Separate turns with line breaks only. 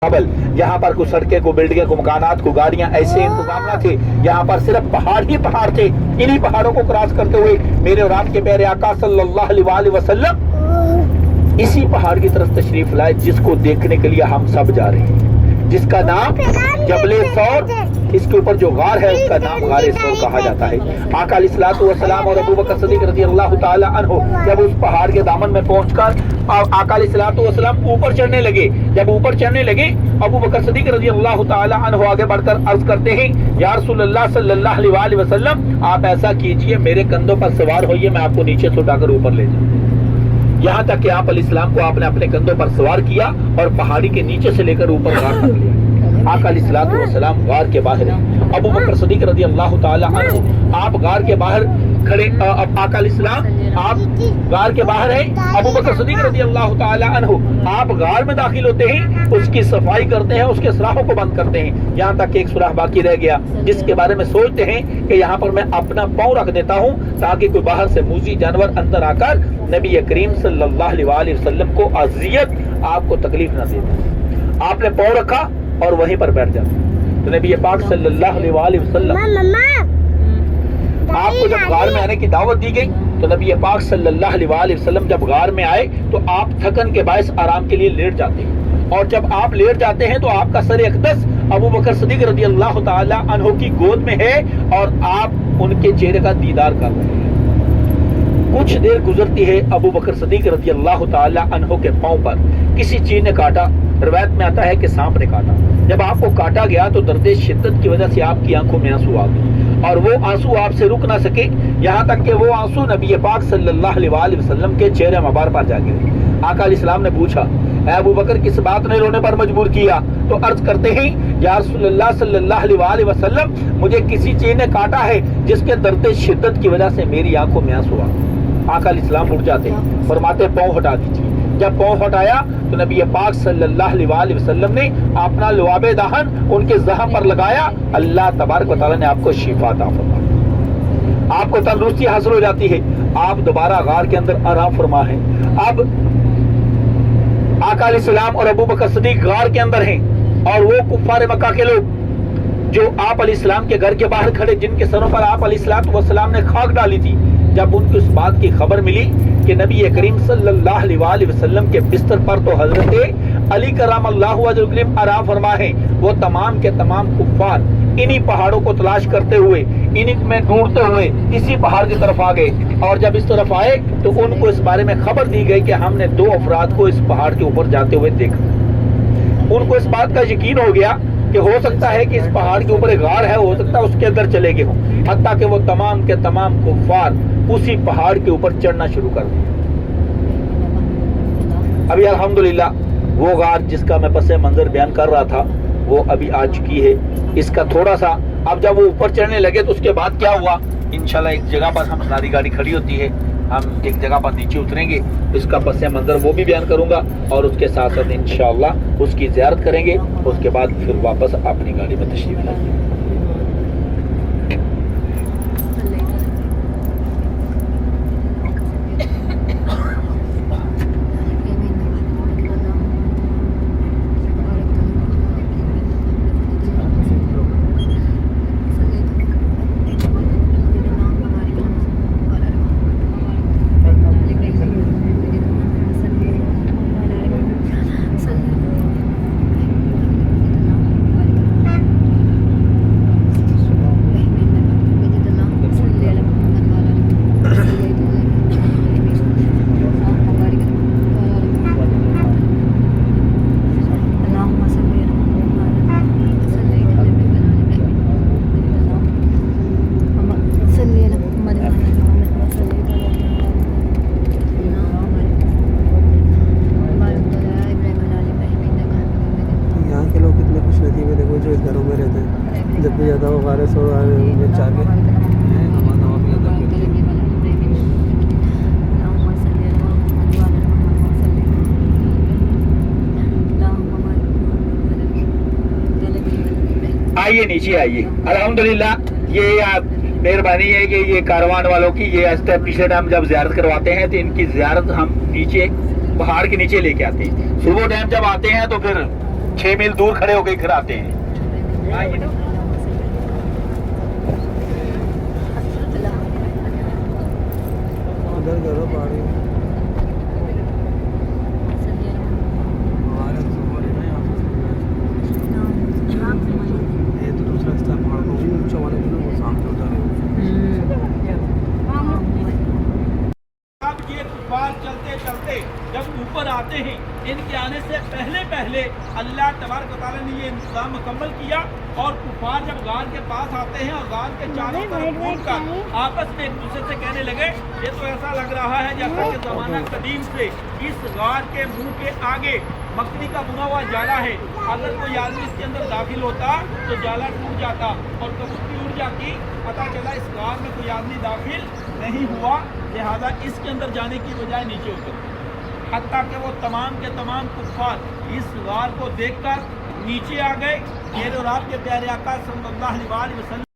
यहाँ पर कुछ सड़कें को बिल्डिंगें को मकानात को गाड़ियां ऐसे इंतजाम न थे। यहाँ पर सिर्फ पहाड़ ही पहाड़ थे। इन्हीं पहाड़ों को क्रॉस करते हुए मेरे और आपके प्यारे आका सल्लल्लाहु अलैहि वसल्लम इसी पहाड़ की तरफ तशरीफ लाए, जिसको देखने के लिए हम सब जा रहे हैं, जिसका नाम जबले सौर, इसके ऊपर जो गार है उसका नाम गारे सौर कहा जाता है। आका अलैहिस्सलातु वस्सलाम और अबू बकर सिद्दीक रज़ियल्लाहु ताला अन्हु जब उस पहाड़ के दामन में पहुंचकर आका अलैहिस्सलातु वस्सलाम ऊपर चढ़ने लगे, जब ऊपर चढ़ने लगे अबू बकर सिद्दीक रज़ियल्लाहु ताला अन्हु आगे बढ़कर अर्ज करते हैं, या रसूलल्लाह सल्लल्लाहु अलैहि वसल्लम, आप ऐसा कीजिए, मेरे कंधों पर सवार होइए, मैं आपको नीचे से उठाकर ऊपर ले जाऊं। यहाँ तक कि आप अलैहिस्सलाम को आपने अपने कंधों पर सवार किया और पहाड़ी के नीचे से लेकर ऊपर गार तक लिया। आका अलैहिस्सलातु वस्सलाम गार के बाहर हैं। अबू बकर सिद्दीक रज़ियल्लाहु ताला अन्हु आप गार के बाहर खड़े, आका अलैहिस्सलाम आप गार के बाहर हैं। अबू बकर सिद्दीक रज़ियल्लाहु ताला अन्हु आप गार में दाखिल होते हैं, उसकी सफाई करते हैं, उसके सुराहों को बंद करते हैं। यहाँ तक कि एक सुराह बाकी रह गया, जिसके बारे में सोचते हैं कि यहाँ पर मैं अपना पाँव रख देता हूँ ताकि कोई बाहर से मूजी जानवर अंदर आकर नबी करीम सल्लल्लाहु अलैहि वसल्लम को अज़ियत, आपको तकलीफ न दे। आपने पाँव रखा और वहीं पर बैठ जाते। तो नबी पाक सल्लल्लाहु अलैहि वसल्लम आपको जब गार में आने की दावत दी गई, तो नबी पाक सल्लल्लाहु अलैहि वसल्लम जब गार में आए तो आप थकन के बायस आराम के लिए लेट जाते हैं, और जब आप लेट जाते हैं तो आपका सर अक़दस अबू बकर सिद्दीक रज़ियल्लाहु ताला अन्हु की गोद में है और आप उनके चेहरे का दीदार कर रहे हैं। कुछ देर गुजरती है, अबू बकर सिद्दीक रज़ियल्लाहु ताला अन्हु के पांव पर किसी चीज ने काटा। रिवायत में आता है कि सांप ने काटा। जब आपको काटा गया तो दर्द शिद्दत की वजह से आपकी आंखों में आंसू आ गए और वो आंसू आपसे रुक ना सके, यहाँ तक कि वो आंसू नबी पाक सल्लल्लाहु अलैहि वसल्लम के चेहरे मुबारक पर जा गिरे। आका अलैहिस्सलाम ने पूछा, ऐ अबू बकर, किस बात ने रोने पर मजबूर किया? तो अर्ज करते हैं, या रसूलल्लाह सल्लल्लाहु अलैहि वसल्लम, मुझे किसी चीज ने काटा है जिसके दर्द शिद्दत की वजह से मेरी आंखों में आंसू आ गए। आका अलैहिस्सलाम उठ जाते हैं, फरमाते पाँव हटा दीजिए। जब पाँव हटाया तो नबी पाक सल्लल्लाहु अलैहि वसल्लम ने अपना लुआबे दहन उनके ज़हम पर लगाया। अल्लाह तबारक व तआला ने आपको शिफा अता फरमाई, आपको तंदुरुस्ती हासिल हो जाती है। आप दोबारा गार के अंदर आराम फरमा है। अब आका अलैहिस्सलाम और अबू बकर सिद्दीक गार के अंदर हैं और वो कुफ्फार मक्का के लोग जो आप अलैहिस्सलाम के घर के बाहर खड़े, जिनके सरों पर आप अलैहिस्सलातु वस्सलाम ने खाक डाली थी, जब उनको इस बात की खबर मिली कि नबी करीम सल्लल्लाहु अलैहि वसल्लम के बिस्तर पर तो हजरत अली करमल्लाहु वजहहु आराम फरमा है, वो तमाम के तमाम कुफ्फार इन्हीं पहाड़ों को तलाश करते हुए, इन्हीं में ढूंढते हुए इसी पहाड़ की तरफ आ गए। और जब इस तरफ आए तो उनको इस बारे में खबर दी गई कि हमने दो अफराद को इस पहाड़ के ऊपर जाते हुए देखा। उनको इस बात का यकीन हो गया कि हो सकता है कि इस पहाड़ के ऊपर एक गार है, हो सकता है उसके अंदर चले गए हों। हत्ता कि वो तमाम के तमाम कुफ्फार उसी पहाड़ के ऊपर चढ़ना शुरू कर दिया। अभी अल्हम्दुलिल्लाह वो गार जिसका मैं पसे मंजर बयान कर रहा था वो अभी आ चुकी है। इसका थोड़ा सा अब जब वो ऊपर चढ़ने लगे तो उसके बाद क्या हुआ, इंशाल्लाह एक जगह पर हम हमारी गाड़ी खड़ी होती है, हम एक जगह पर नीचे उतरेंगे, इसका पसे मंजर वो भी बयान करूंगा और उसके साथ साथ इंशाल्लाह उसकी ज़ियारत करेंगे। उसके बाद फिर वापस अपनी गाड़ी में तशरीफ लाएंगे।
जब भी ज़्यादा वो गारे सो में चाहे
आइए नीचे आइए। अल्हम्दुलिल्लाह ये आप मेहरबानी है कि ये कारवान वालों की ये पिछले टाइम जब ज़ियारत करवाते हैं तो इनकी ज़ियारत हम नीचे पहाड़ के नीचे लेके आते हैं। सुबह टाइम जब आते हैं तो फिर 6 मील दूर खड़े होकर खिलाते हैं। आइए।
उधर करो पहाड़ी में। ये तो दूसरा रास्ता है, पहाड़ को ऊंचा वाले जो ना वो सामने उधर है।
अब ये कुफार चलते चलते जब ऊपर आते हैं, इनके आने से पहले पहले अल्लाह तबारक व तआला ने ये इंतजाम मुकम्मल किया और कुफार जब गार के पास आते हैं और गार के चारों तरफ घूमकर आपस में एक दूसरे से कहने लगे, ये तो ऐसा लग रहा है जैसा कि ज़माना कदीम से इस गार के मुंह के आगे मकड़ी का बुना हुआ जाला है, अगर कोई आदमी इसके अंदर दाखिल होता तो जाला टूट जाता और कबूतरी उड़ जाती। पता चला इस गार में कोई आदमी दाखिल नहीं हुआ, लिहाजा इसके अंदर जाने की बजाय नीचे उतर, हत्ता कि वो तमाम के तमाम कुफ्फार इस गार को देखकर नीचे आ गए। मेरे और आपके प्यारे आका सल्लल्लाहु अलैहि वसल्लम